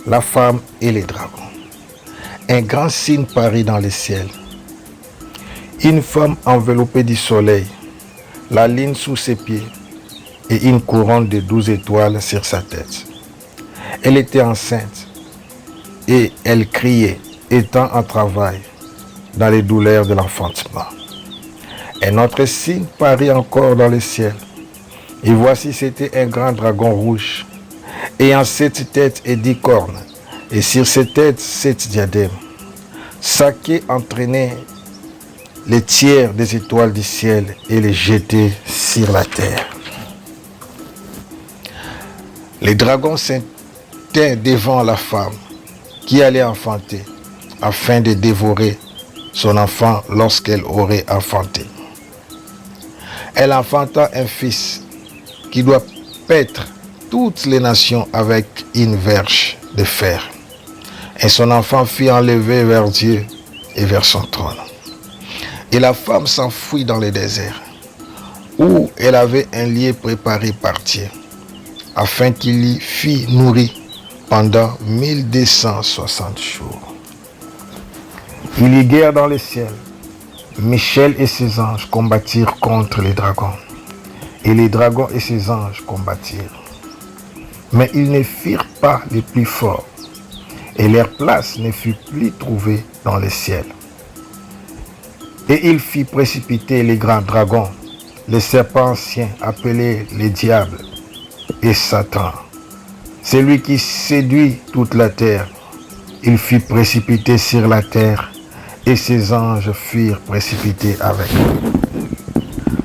La femme et les dragons. Un grand signe parut dans le ciel. Une femme enveloppée du soleil, la lune sous ses pieds et une couronne de 12 étoiles sur sa tête. Elle était enceinte et elle criait, étant en travail dans les douleurs de l'enfantement. Un autre signe parut encore dans le ciel. Et voici, c'était un grand dragon rouge, ayant 7 têtes et 10 cornes, et sur ses têtes 7 diadèmes. Sa queue entraînait les tiers des étoiles du ciel et les jetait sur la terre. Les dragons se tinrent devant la femme qui allait enfanter, afin de dévorer son enfant lorsqu'elle aurait enfanté. Elle enfanta un fils qui doit paître toutes les nations avec une verge de fer. Et son enfant fut enlevé vers Dieu et vers son trône. Et la femme s'enfuit dans le désert, où elle avait un lieu préparé par Dieu, afin qu'il y fût nourri pendant 1260 jours. Il y eut guerre dans le ciel. Michel et ses anges combattirent contre les dragons, et les dragons et ses anges combattirent. Mais ils ne firent pas les plus forts, et leur place ne fut plus trouvée dans le ciel. Et il fit précipiter les grands dragons, les serpents anciens appelés les diables et Satan, celui qui séduit toute la terre. Il fut précipité sur la terre, et ses anges furent précipités avec lui.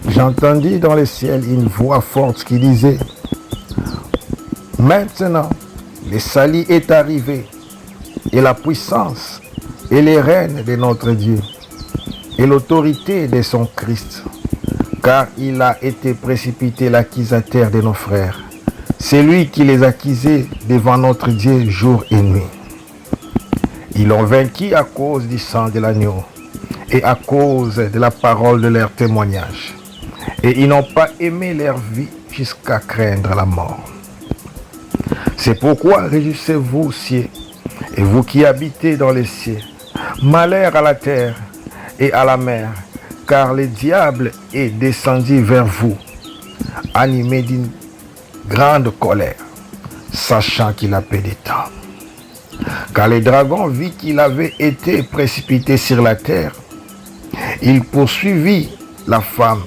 J'entendis dans le ciel une voix forte qui disait: Maintenant, le salut est arrivé, et la puissance et les règnes de notre Dieu, et l'autorité de son Christ, car il a été précipité l'accusateur de nos frères, celui qui les accusait devant notre Dieu jour et nuit. Ils l'ont vaincu à cause du sang de l'agneau et à cause de la parole de leur témoignage. Et ils n'ont pas aimé leur vie jusqu'à craindre la mort. C'est pourquoi réjouissez-vous, cieux, et vous qui habitez dans les cieux. Malheur à la terre et à la mer, car le diable est descendu vers vous, animé d'une grande colère, sachant qu'il a peu de temps. Car le dragon vit qu'il avait été précipité sur la terre. Il poursuivit la femme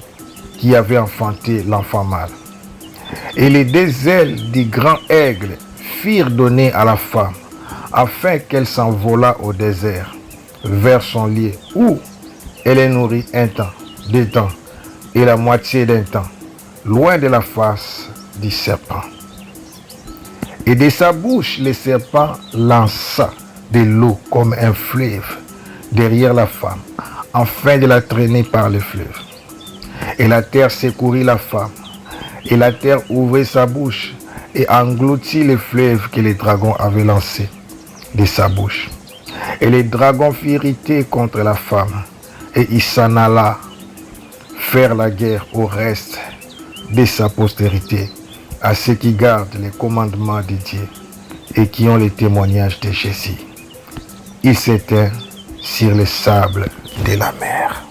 qui avait enfanté l'enfant mâle. Et les 2 ailes du grand aigle furent données à la femme, afin qu'elle s'envolât au désert, vers son lieu, où elle est nourrie 1 temps, 2 temps, et la moitié d'un temps, loin de la face du serpent. Et de sa bouche, le serpent lança de l'eau comme un fleuve derrière la femme, afin de la traîner par le fleuve. Et la terre secourit la femme, et la terre ouvrit sa bouche et engloutit le fleuve que le dragon avait lancé de sa bouche. Et le dragon fut irrité contre la femme, et il s'en alla faire la guerre au reste de sa postérité, à ceux qui gardent les commandements de Dieu et qui ont les témoignages de Jésus. Il s'éteint sur le sable de la mer.